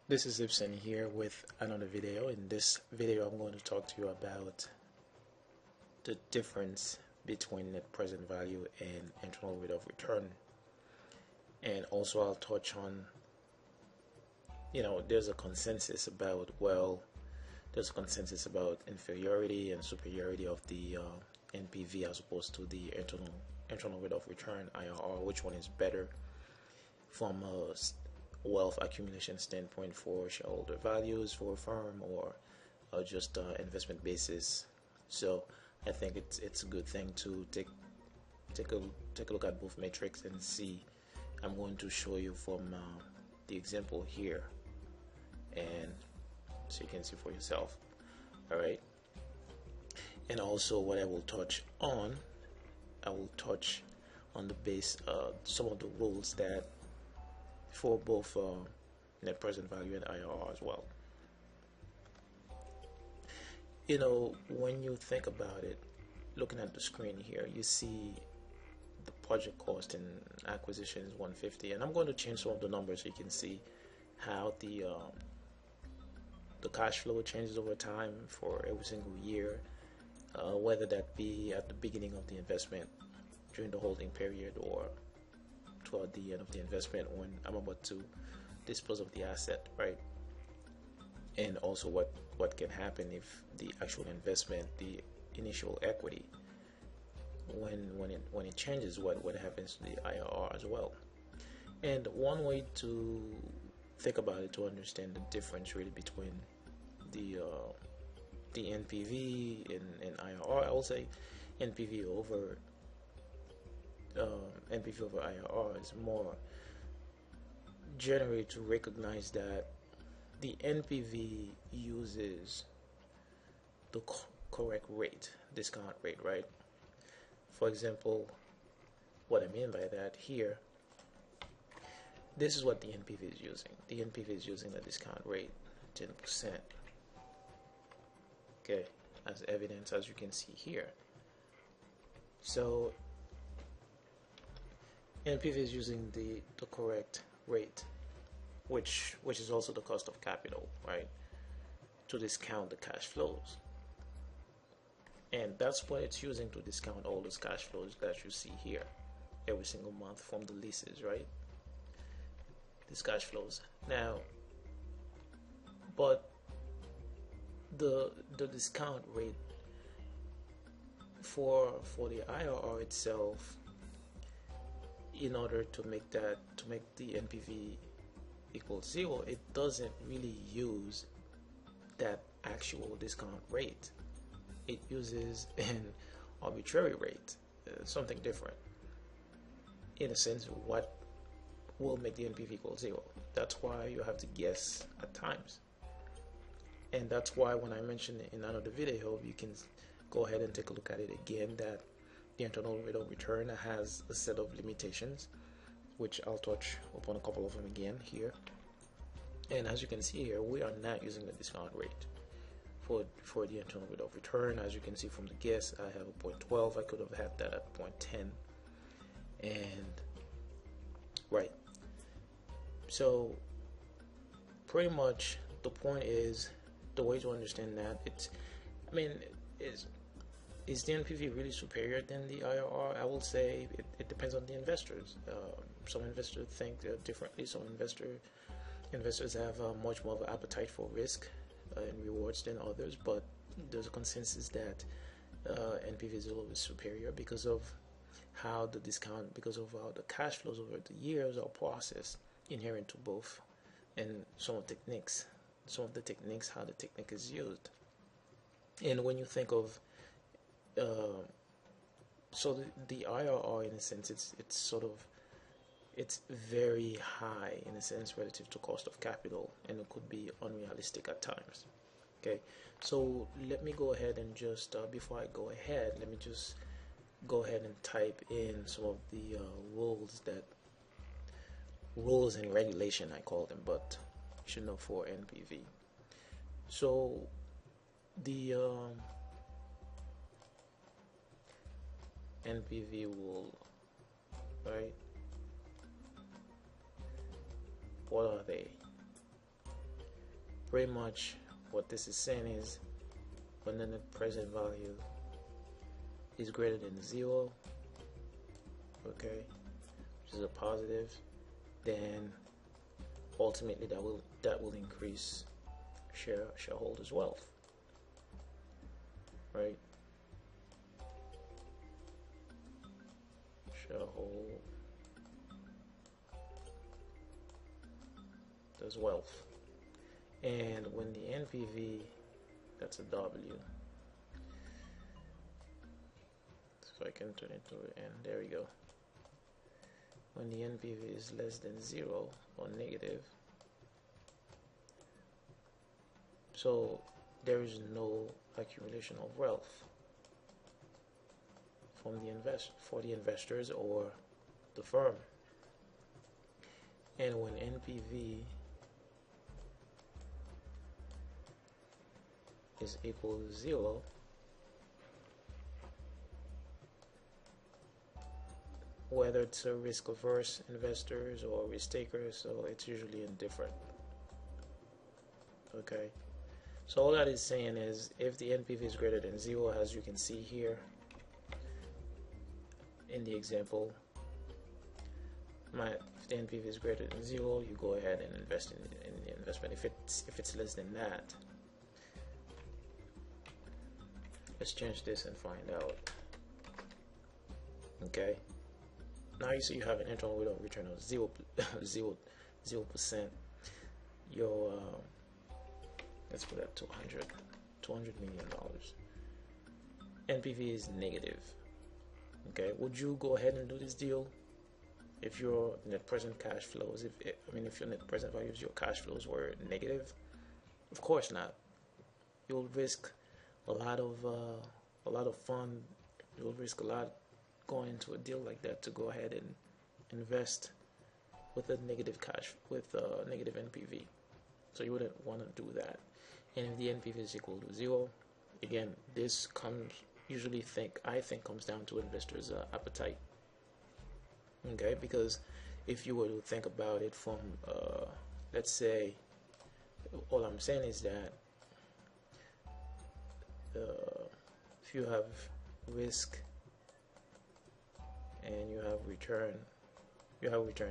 This is Ibsen here with another video. In this video, I'm going to talk to you about the difference between net present value and internal rate of return. And also I'll touch on, there's a consensus about, inferiority and superiority of the NPV as opposed to the internal rate of return, IRR. Which one is better from a wealth accumulation standpoint for shareholder values for a firm, or just investment basis. So I think it's a good thing to take a look at both metrics and see. I'm going to show you from the example here, and so you can see for yourself. All right. And also what I will touch on the base some of the rules that for both net present value and IRR as well. When you think about it, looking at the screen here, you see the project cost and acquisition is 150, and I'm going to change some of the numbers so you can see how the cash flow changes over time for every single year, whether that be at the beginning of the investment, during the holding period, or toward the end of the investment when I'm about to dispose of the asset, right? And also what can happen if the actual investment, the initial equity, when it changes, what happens to the IRR as well. And one way to think about it, to understand the difference really between the NPV and IRR, I will say NPV over IRR is more generally to recognize that the NPV uses the correct rate, discount rate, right? For example, what I mean by that here, this is what the NPV is using. The NPV is using the discount rate, 10%. Okay, as evidence, as you can see here. So NPV is using the correct rate, which is also the cost of capital, right, to discount the cash flows. And that's what it's using to discount all those cash flows that you see here every single month from the leases, right? These cash flows. Now, but the discount rate for the IRR itself, in order to make the NPV equal 0, it doesn't really use that actual discount rate. It uses an arbitrary rate, something different. In a sense, what will make the NPV equal 0? That's why you have to guess at times. And that's why when I mentioned in another video, you can go ahead and take a look at it again, that the internal rate of return has a set of limitations, which I'll touch upon a couple of them again here. And as you can see here, we are not using the discount rate for the internal rate of return. As you can see from the guess, I have a 0.12. I could have had that at 0.10. And right. So pretty much the point is, the way to understand that, is the NPV really superior than the IRR? I will say it depends on the investors. Some investors think differently. Some investors have much more of an appetite for risk and rewards than others, but there's a consensus that NPV is a little bit superior because of how the cash flows over the years are processed inherent to both, and some of the techniques, how the technique is used. And when you think of so the IRR, in a sense, it's very high in a sense relative to cost of capital, and it could be unrealistic at times. Okay, so let me go ahead and just before I go ahead, let me just go ahead and type in some of the rules and regulation, I call them, but you should know for NPV. So the NPV rule, right? What are they? pretty much what this is saying is when the net present value is greater than 0, okay, which is a positive, then ultimately that will increase shareholders' wealth, right? Shareholders' wealth. And when the NPV, that's a W. So I can turn it to an N. There we go. When the NPV is less than 0 or negative, so there is no accumulation of wealth from for the investors or the firm. And when NPV is equal to 0, whether it's a risk-averse investors or risk takers, so it's usually indifferent. Okay, so all that is saying is if the NPV is greater than 0, as you can see here in the example, if the NPV is greater than 0, you go ahead and invest in the investment. If it's less than that, let's change this and find out. Okay, now you see you have an internal rate of return of 0%. Your let's put that $200 million. NPV is negative. Okay, would you go ahead and do this deal if your net present cash flows, if your net present values, your cash flows were negative? Of course not. You'll risk a lot of fun. You'll risk a lot going into a deal like that to go ahead and invest with a negative negative NPV. So you wouldn't want to do that. And if the NPV is equal to 0, again, this I think comes down to investors' appetite. Okay, because if you were to think about it from, let's say, all I'm saying is that if you have risk and you have return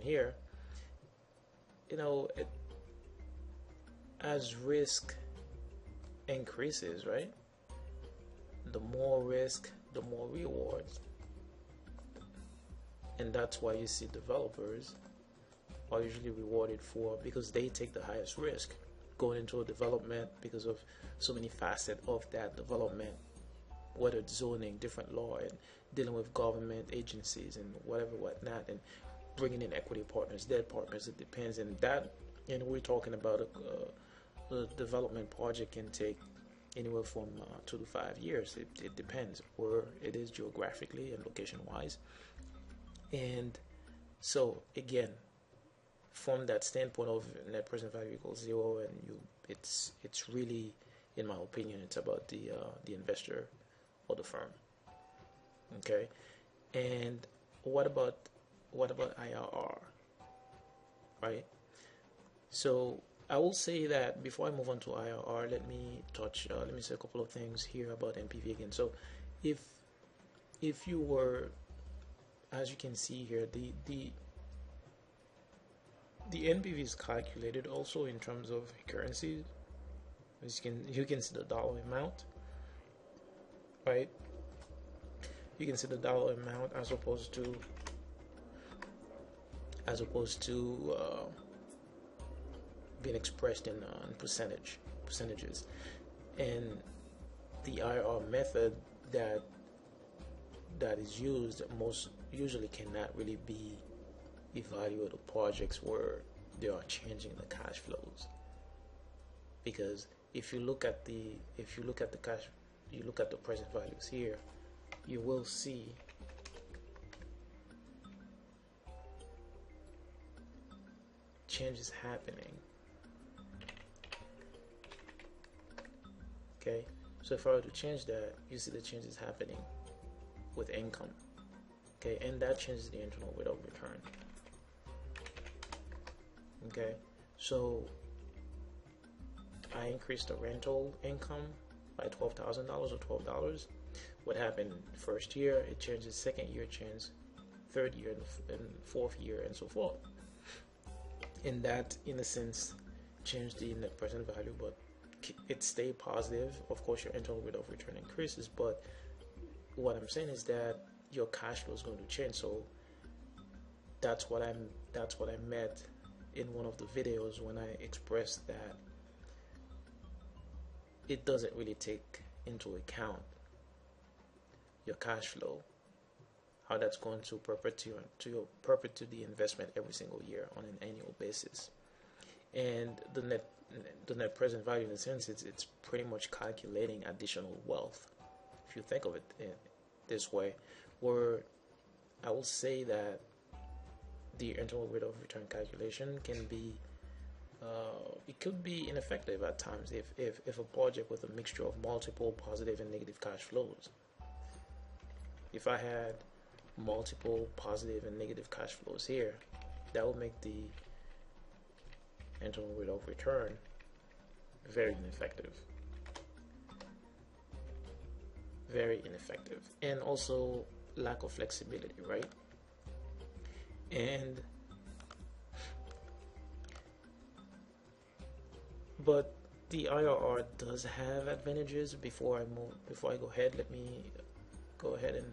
here, as risk increases, right? The more risk, the more rewards. And that's why you see developers are usually rewarded because they take the highest risk going into a development because of so many facets of that development, whether it's zoning, different law, and dealing with government agencies and whatnot, and bringing in equity partners, debt partners. It depends. And we're talking about a development project can take anywhere from 2 to 5 years. It depends where it is geographically and location wise. And so again, from that standpoint of net present value equals 0, and it's really, in my opinion, it's about the investor or the firm. Okay, and what about IRR, right? So I will say that before I move on to IRR, let me say a couple of things here about NPV again. So if you were, as you can see here, the NPV is calculated also in terms of currency. As you can see the dollar amount, right? You can see the dollar amount as opposed to being expressed in percentages, and the IRR method that is used most usually cannot really be evaluated projects where they are changing the cash flows, because if you look at the present values here, you will see changes happening. Okay, so if I were to change that, you see the changes happening with income. Okay, and that changes the internal rate of return. Okay, so I increased the rental income by $12,000 or $12. What happened first year, it changes, second year changes, third year and fourth year, and so forth. And that, in a sense, changed the net present value, but it stayed positive. Of course, your internal rate of return increases, but what I'm saying is that your cash flow is going to change. So that's what I meant in one of the videos when I expressed that it doesn't really take into account your cash flow, how that's going to perpetuate the investment every single year on an annual basis. And the net present value, in a sense, it's pretty much calculating additional wealth, if you think of it in this way, where I will say that the internal rate of return calculation can be it could be ineffective at times if a project with a mixture of multiple positive and negative cash flows. If I had multiple positive and negative cash flows here, that would make the internal rate of return very ineffective. Very ineffective. And also lack of flexibility, right? But the IRR does have advantages. Before I go ahead, let me go ahead and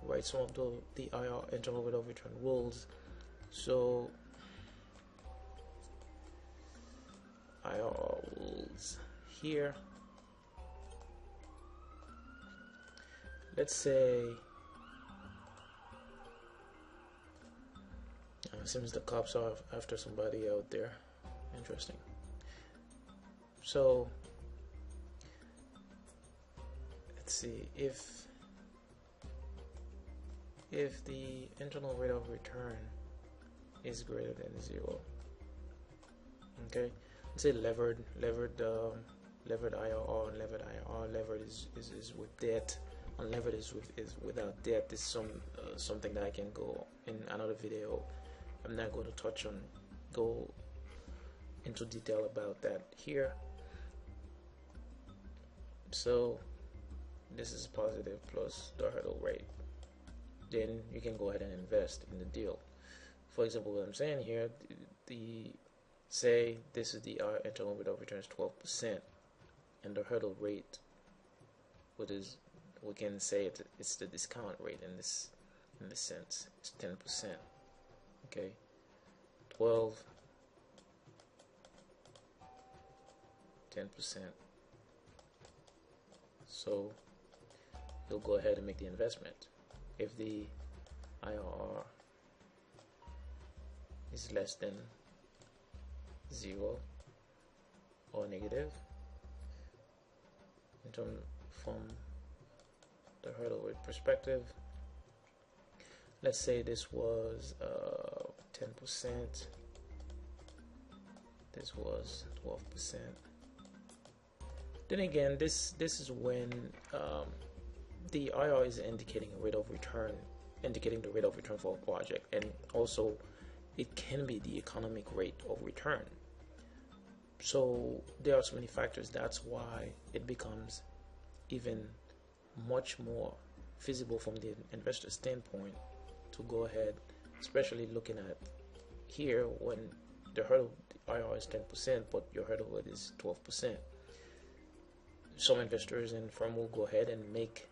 write some of the IRR, internal rate of return rules. So IRR rules here. Let's say seems the cops are after somebody out there. Interesting. So let's see, if the internal rate of return is greater than 0, okay, let's say levered IRR, and levered IRR, levered is with debt, unlevered is without debt. This is something that I can go in another video. I'm not going to go into detail about that here. So this is positive plus the hurdle rate. Then you can go ahead and invest in the deal. For example, what I'm saying here, say this is the internal rate of return is 12%, and the hurdle rate, we can say it's the discount rate in this sense. It's 10%. Okay, 12, 10%. So you'll go ahead and make the investment. If the IRR is less than 0 or negative, from the hurdle rate perspective, let's say this was 10%, this was 12%. Then again, this is when the IRR is indicating a rate of return, indicating the rate of return for a project, and also it can be the economic rate of return. So there are so many factors. That's why it becomes even much more feasible from the investor standpoint to go ahead, especially looking at here when the IRR is 10%, but your hurdle rate is 12%. Some investors and firms will go ahead and make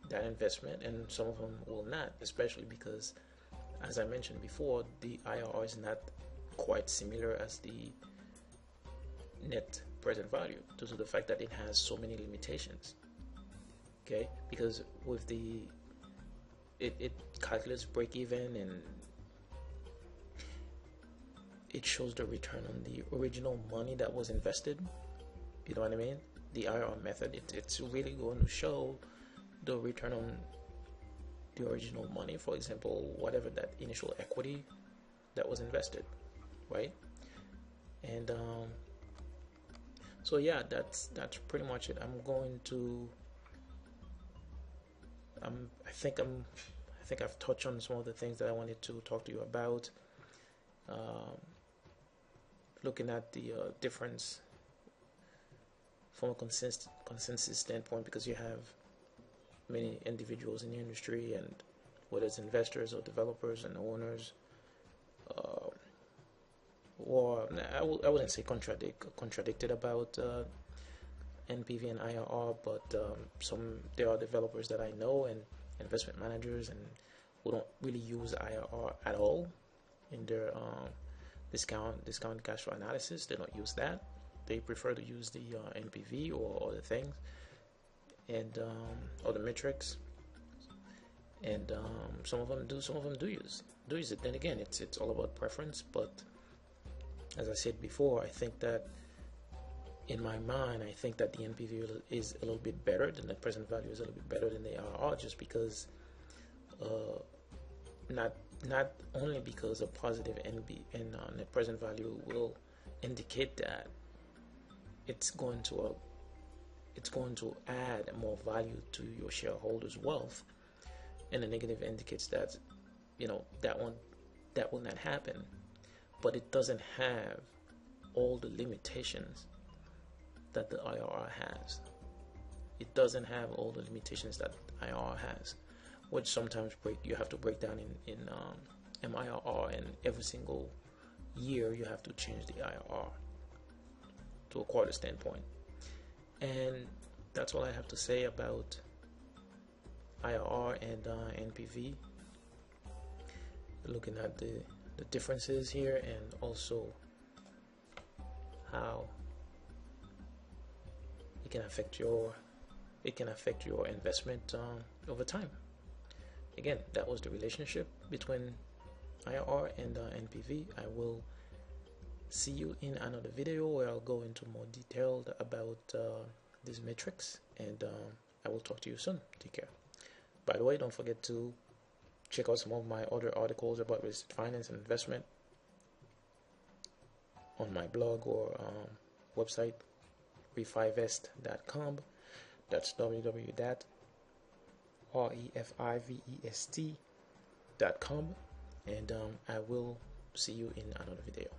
that investment, and some of them will not, especially because, as I mentioned before, the IRR is not quite similar as the net present value due to the fact that it has so many limitations. Okay, because with it calculates break even, and it shows the return on the original money that was invested. You know what I mean? The IRR method, it's really going to show the return on the original money, for example, whatever that initial equity that was invested, right? And so yeah, that's pretty much it. I think I've touched on some of the things that I wanted to talk to you about. Looking at the difference from a consensus standpoint, because you have many individuals in the industry, and whether it's investors or developers and owners, or I wouldn't say contradicted about NPV and IRR, but there are developers that I know and investment managers and who don't really use IRR at all in their discount cash flow analysis. They don't use that. They prefer to use the NPV or other things, and other metrics. And some of them do use it. Then again, it's all about preference. But as I said before, I think that in my mind, I think that the NPV is a little bit better than the present value, is a little bit better than the IRR, just because not only because a positive NB and net present value will indicate that it's going to add more value to your shareholders' wealth, and the negative indicates that that will not happen. But it doesn't have all the limitations that the IRR has. It doesn't have all the limitations that IRR has, which sometimes you have to break down in MIRR, and every single year you have to change the IRR to a quarter standpoint. And that's all I have to say about IRR and NPV. Looking at the differences here, and also how it can affect your investment over time. Again, that was the relationship between IRR and NPV. I will see you in another video where I'll go into more detail about these metrics, and I will talk to you soon. Take care. By the way, don't forget to check out some of my other articles about real estate finance and investment on my blog or website, refivest.com. That's www.refivest.com, and I will see you in another video.